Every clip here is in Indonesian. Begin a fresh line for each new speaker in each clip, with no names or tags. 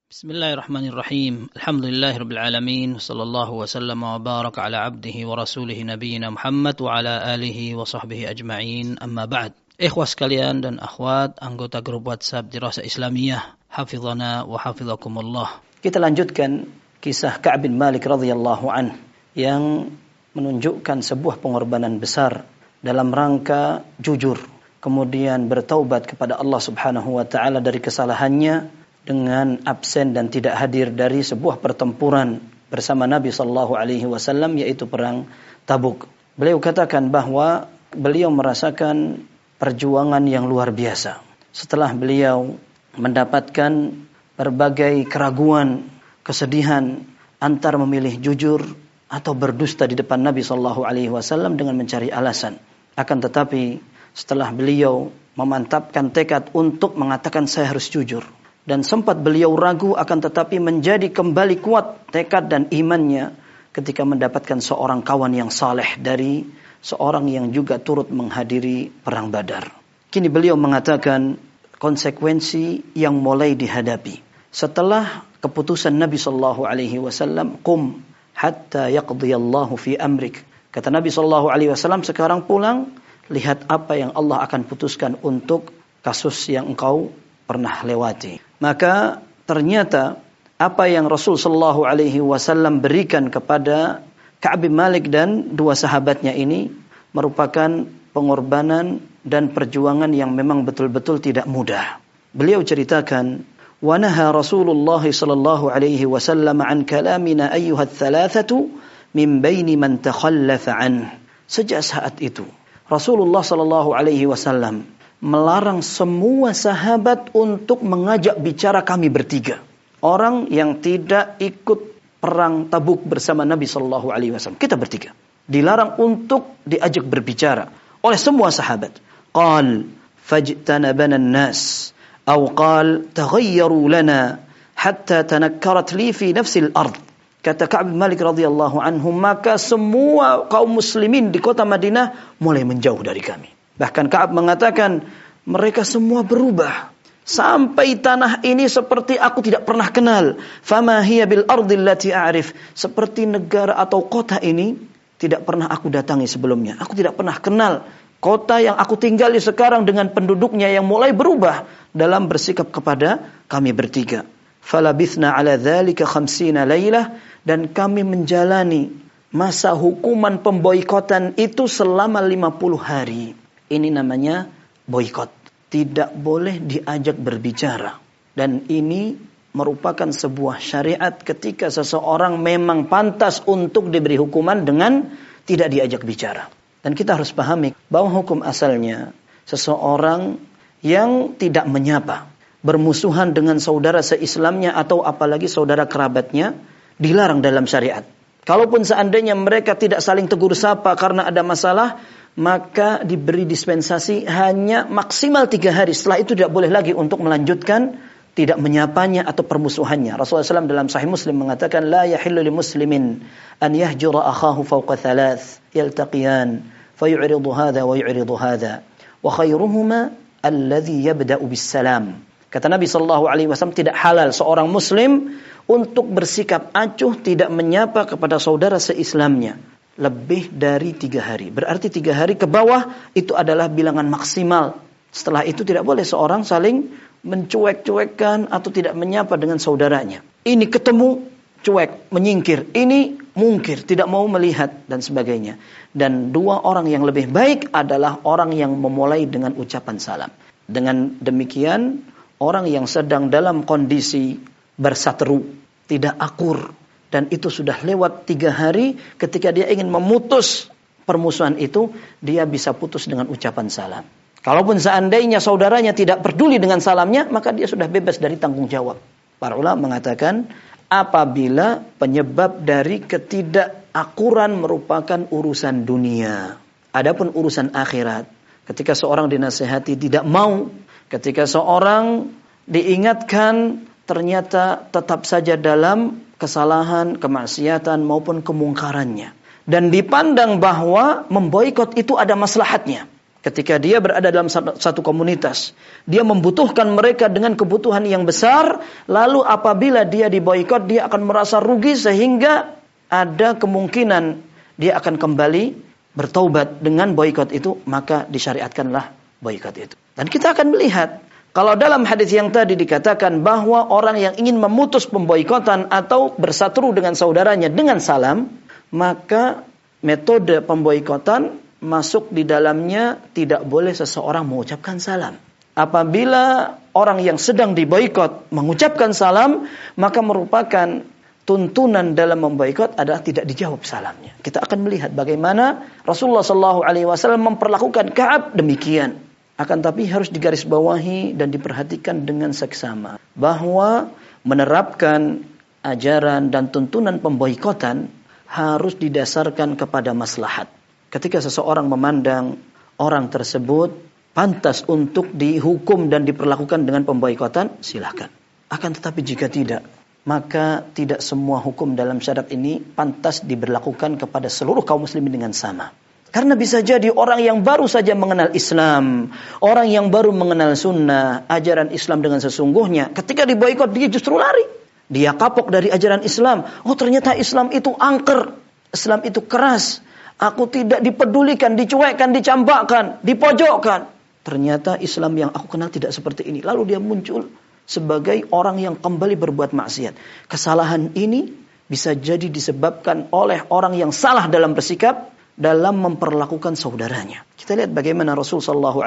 Bismillahirrahmanirrahim. Alhamdulillahirabbil alamin. Sallallahu wasallam wa baraka ala abdihi wa rasulih nabiyina Muhammad wa ala alihi wa sahbihi ajma'in. Amma ba'd. Ikhwas sekalian dan akhwat anggota grup WhatsApp Dirasah Islamiyah, hafizana wa hafizakumullah. Kita lanjutkan kisah Ka'ab bin Malik radhiyallahu an yang menunjukkan sebuah pengorbanan besar dalam rangka jujur, kemudian bertaubat kepada Allah Subhanahu wa taala dari kesalahannya dengan absen dan tidak hadir dari sebuah pertempuran bersama Nabi sallallahu alaihi wasallam, yaitu perang Tabuk. Beliau katakan bahwa beliau merasakan perjuangan yang luar biasa setelah beliau mendapatkan berbagai keraguan, kesedihan antara memilih jujur atau berdusta di depan Nabi sallallahu alaihi wasallam dengan mencari alasan. Akan tetapi setelah beliau memantapkan tekad untuk mengatakan saya harus jujur, dan sempat beliau ragu, akan tetapi menjadi kembali kuat tekad dan imannya ketika mendapatkan seorang kawan yang saleh dari seorang yang juga turut menghadiri perang Badar. Kini beliau mengatakan konsekuensi yang mulai dihadapi setelah keputusan Nabi sallallahu alaihi wasallam, qum hatta yaqdiyallahu fi amrik. Kata Nabi sallallahu alaihi wasallam, sekarang pulang, lihat apa yang Allah akan putuskan untuk kasus yang engkau pernah lewati. Maka ternyata apa yang Rasul sallallahu alaihi wasallam berikan kepada Ka'ab bin Malik dan dua sahabatnya ini merupakan pengorbanan dan perjuangan yang memang betul-betul tidak mudah. Beliau ceritakan, wa naha Rasulullah sallallahu alaihi wasallam an kalamina ayyuha thalathatu min baini man takhallafa an. Sejak saat itu Rasulullah sallallahu alaihi wasallam melarang semua sahabat untuk mengajak bicara kami bertiga, orang yang tidak ikut perang Tabuk bersama Nabi sallallahu alaihi wasallam. Kita bertiga dilarang untuk diajak berbicara oleh semua sahabat. Qal fajtanabana an-nas aw qal taghayyaru lana hatta tanakkarat li fi nafsi al-ard. Kata Ka'ab bin Malik radhiyallahu anhu, maka semua kaum muslimin di kota Madinah mulai menjauh dari kami. Bahkan Ka'ab mengatakan, mereka semua berubah sampai tanah ini seperti aku tidak pernah kenal. Fama hiya bil ardil lati a'rif. Seperti negara atau kota ini tidak pernah aku datangi sebelumnya. Aku tidak pernah kenal kota yang aku tinggali sekarang dengan penduduknya yang mulai berubah dalam bersikap kepada kami bertiga. Falabithna ala dzalika 50 lailah, dan kami menjalani masa hukuman pemboikotan itu selama 50 hari. Ini namanya boikot. Tidak boleh diajak berbicara. Dan ini merupakan sebuah syariat ketika seseorang memang pantas untuk diberi hukuman dengan tidak diajak bicara. Dan kita harus pahami bahwa hukum asalnya seseorang yang tidak menyapa, bermusuhan dengan saudara seislamnya atau apalagi saudara kerabatnya, dilarang dalam syariat. Kalaupun seandainya mereka tidak saling tegur sapa karena ada masalah, maka diberi dispensasi hanya maksimal 3 hari. Setelah itu tidak boleh lagi untuk melanjutkan tidak menyapanya atau permusuhannya. Rasulullah SAW dalam Sahih Muslim mengatakan, la yahillu li muslimin an yahjura akhahu fawqa 3 yaltaqiyan fayu'ridu hadha wa yu'ridu hadha wa khairuhuma alladhi yabda'u bis salam. Kata Nabi sallallahu alaihi wasallam, tidak halal seorang muslim untuk bersikap acuh tidak menyapa kepada saudara seislamnya lebih dari 3 hari. Berarti 3 hari ke bawah itu adalah bilangan maksimal. Setelah itu tidak boleh seorang saling mencuek-cuekkan atau tidak menyapa dengan saudaranya. Ini ketemu, cuek, menyingkir. Ini mungkir, tidak mau melihat dan sebagainya. Dan 2 orang yang lebih baik adalah orang yang memulai dengan ucapan salam. Dengan demikian, orang yang sedang dalam kondisi bersateru, tidak akur, dan itu sudah lewat 3 hari, ketika dia ingin memutus permusuhan itu, dia bisa putus dengan ucapan salam. Kalaupun seandainya saudaranya tidak peduli dengan salamnya, maka dia sudah bebas dari tanggung jawab. Para ulama mengatakan, apabila penyebab dari ketidakakuran merupakan urusan dunia, adapun urusan akhirat, ketika seorang dinasihati tidak mau, ketika seorang diingatkan ternyata tetap saja dalam kesalahan, kemaksiatan maupun kemungkarannya, dan dipandang bahwa memboikot itu ada maslahatnya.
Ketika dia berada dalam satu komunitas, dia membutuhkan mereka dengan kebutuhan yang besar, lalu apabila dia diboikot, dia akan merasa rugi sehingga ada kemungkinan dia akan kembali bertaubat dengan boikot itu, maka disyariatkanlah boikot itu. Dan kita akan melihat, kalau dalam hadis yang tadi dikatakan bahwa orang yang ingin memutus pemboikotan atau bersatu dengan saudaranya dengan salam, maka metode pemboikotan masuk di dalamnya tidak boleh seseorang mengucapkan salam. Apabila orang yang sedang diboikot mengucapkan salam, maka merupakan tuntunan dalam memboikot adalah tidak dijawab salamnya. Kita akan melihat bagaimana Rasulullah SAW memperlakukan Ka'ab demikian. Akan tapi harus digarisbawahi dan diperhatikan dengan seksama bahwa menerapkan ajaran dan tuntunan pemboikotan harus didasarkan kepada maslahat. Ketika seseorang memandang orang tersebut pantas untuk dihukum dan diperlakukan dengan pemboikotan, silakan. Akan tetapi jika tidak, maka tidak semua hukum dalam syariat ini pantas diberlakukan kepada seluruh kaum muslimin dengan sama. Karena bisa jadi orang yang baru saja mengenal Islam, orang yang baru mengenal sunnah, ajaran Islam dengan sesungguhnya, ketika diboikot dia justru lari. Dia kapok dari ajaran Islam. Oh, ternyata Islam itu angker, Islam itu keras. Aku tidak dipedulikan, dicuekkan, dicambakkan, dipojokkan. Ternyata Islam yang aku kenal tidak seperti ini. Lalu dia muncul sebagai orang yang kembali berbuat maksiat. Kesalahan ini bisa jadi disebabkan oleh orang yang salah dalam bersikap, dalam memperlakukan saudaranya. Kita lihat bagaimana Rasul SAW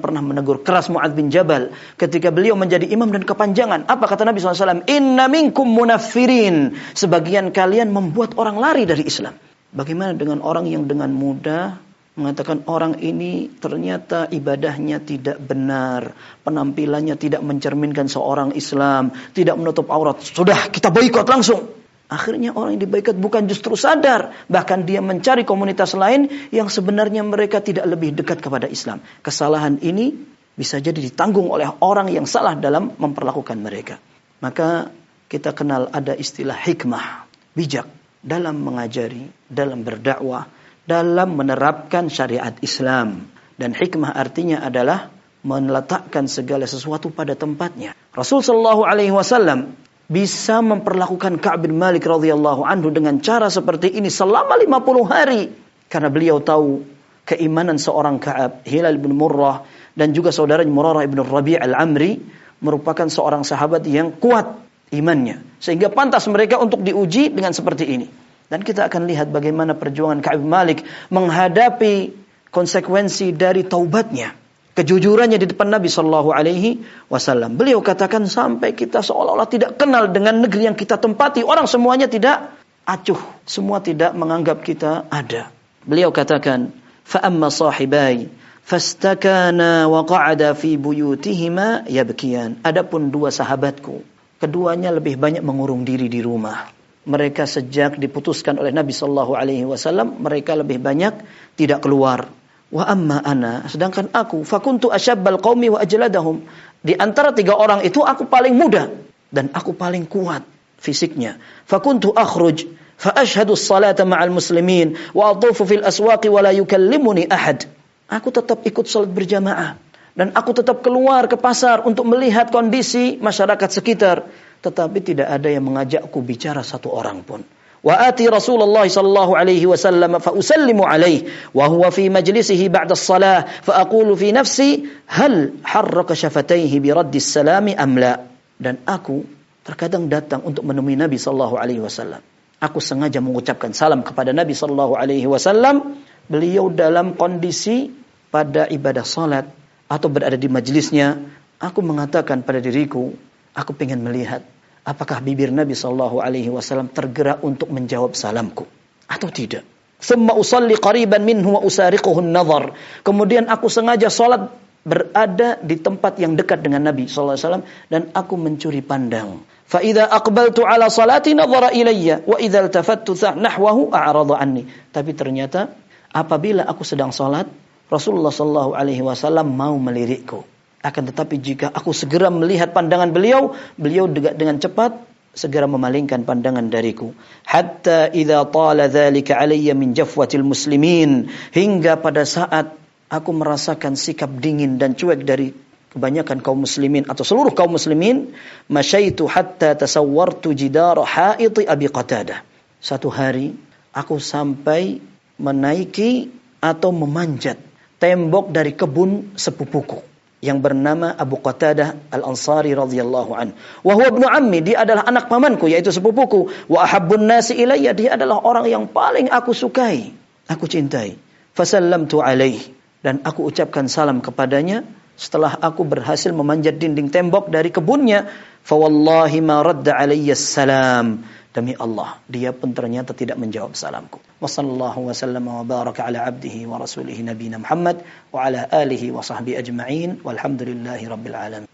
pernah menegur keras Mu'adz bin Jabal ketika beliau menjadi imam dan kepanjangan. Apa kata Nabi SAW? Inna minkum munaffirin. Sebagian kalian membuat orang lari dari Islam. Bagaimana dengan orang yang dengan mudah mengatakan orang ini ternyata ibadahnya tidak benar, penampilannya tidak mencerminkan seorang Islam, tidak menutup aurat. Sudah, kita boikot langsung. Akhirnya orang yang diboikot bukan justru sadar, bahkan dia mencari komunitas lain yang sebenarnya mereka tidak lebih dekat kepada Islam. Kesalahan ini bisa jadi ditanggung oleh orang yang salah dalam memperlakukan mereka. Maka kita kenal ada istilah hikmah, bijak dalam mengajari, dalam berdakwah, dalam menerapkan syariat Islam. Dan hikmah artinya adalah meletakkan segala sesuatu pada tempatnya. Rasul SAW bisa memperlakukan Ka'ab bin Malik radhiyallahu anhu dengan cara seperti ini selama 50 hari. Karena beliau tahu keimanan seorang Ka'ab, Hilal bin Murrah, dan juga saudaranya Murarah bin Rabi' al-Amri merupakan seorang sahabat yang kuat imannya, sehingga pantas mereka untuk diuji dengan seperti ini. Dan kita akan lihat bagaimana perjuangan Ka'ab bin Malik menghadapi konsekuensi dari taubatnya, kejujurannya di depan Nabi SAW. Beliau katakan sampai kita seolah-olah tidak kenal dengan negeri yang kita tempati. Orang semuanya tidak acuh, semua tidak menganggap kita ada. Beliau katakan, فَأَمَّا صَاحِبَيْ فَاسْتَكَانَا وَقَعَدَ فِي بُيُوتِهِمَا يَبْكِيَانِ. Adapun dua sahabatku, keduanya lebih banyak mengurung diri di rumah. Mereka sejak diputuskan oleh Nabi SAW, mereka lebih banyak tidak keluar. Wa amma ana, sedangkan aku, fakuntu asyabbal qaumi wa ajladahum. Di antara tiga orang itu aku paling muda dan aku paling kuat fisiknya. Fakuntu akhruj fa ashhadu as-salata ma'al muslimin wa atufu fil aswaqi wa la yukallimuni ahad. Aku tetap ikut salat berjamaah dan aku tetap keluar ke pasar untuk melihat kondisi masyarakat sekitar, tetapi tidak ada yang mengajakku bicara satu orang pun. Wa ati Rasulullah sallallahu alaihi wasallam fa usallimu alaihi wa huwa fi majlisihi ba'da as-salah fa aqulu fi nafsi hal harraka shafatayhi bi raddi as-salami am la. Dan aku terkadang datang untuk menemui Nabi sallallahu alaihi wasallam. Aku sengaja mengucapkan salam kepada Nabi sallallahu alaihi wasallam. Beliau dalam kondisi pada ibadah salat atau berada di majlisnya. Aku mengatakan pada diriku, aku ingin melihat apakah bibir Nabi SAW tergerak untuk menjawab salamku atau tidak. Thumma usalli qariban minhu wa usariquhu an-nazar. Kemudian aku sengaja salat berada di tempat yang dekat dengan Nabi SAW dan aku mencuri pandang. Fa idza aqbaltu ala salati nadhara ilayya wa idza iltafattu nahwahu a'rada anni. Tapi ternyata apabila aku sedang salat, Rasulullah SAW mau melirikku. Akan tetapi jika aku segera melihat pandangan beliau, beliau dengan cepat segera memalingkan pandangan dariku. Hatta idza tala dzalika alayya min jafwatil muslimin, hingga pada saat aku merasakan sikap dingin dan cuek dari kebanyakan kaum muslimin atau seluruh kaum muslimin, masyaitu hatta tasawwartu jidara haiti Abi Qatadah. Satu hari aku sampai menaiki atau memanjat tembok dari kebun sepupuku yang bernama Abu Qatadah Al-Ansari radhiyallahu an. Wa huwa ibnu ammi, dia adalah anak pamanku yaitu sepupuku. Wa ahabbun nasi ilayya, dia adalah orang yang paling aku sukai, aku cintai. Fasallamtu alaihi, dan aku ucapkan salam kepadanya setelah aku berhasil memanjat dinding tembok dari kebunnya. Fa wallahi ma radda alayya salam, demi Allah dia pun ternyata tidak menjawab salamku. Wa sallallahu wa sallama wa baraka ala abdihi wa rasulihi nabiyina Muhammad wa ala alihi wa sahbihi ajma'in walhamdulillahi rabbil alamin.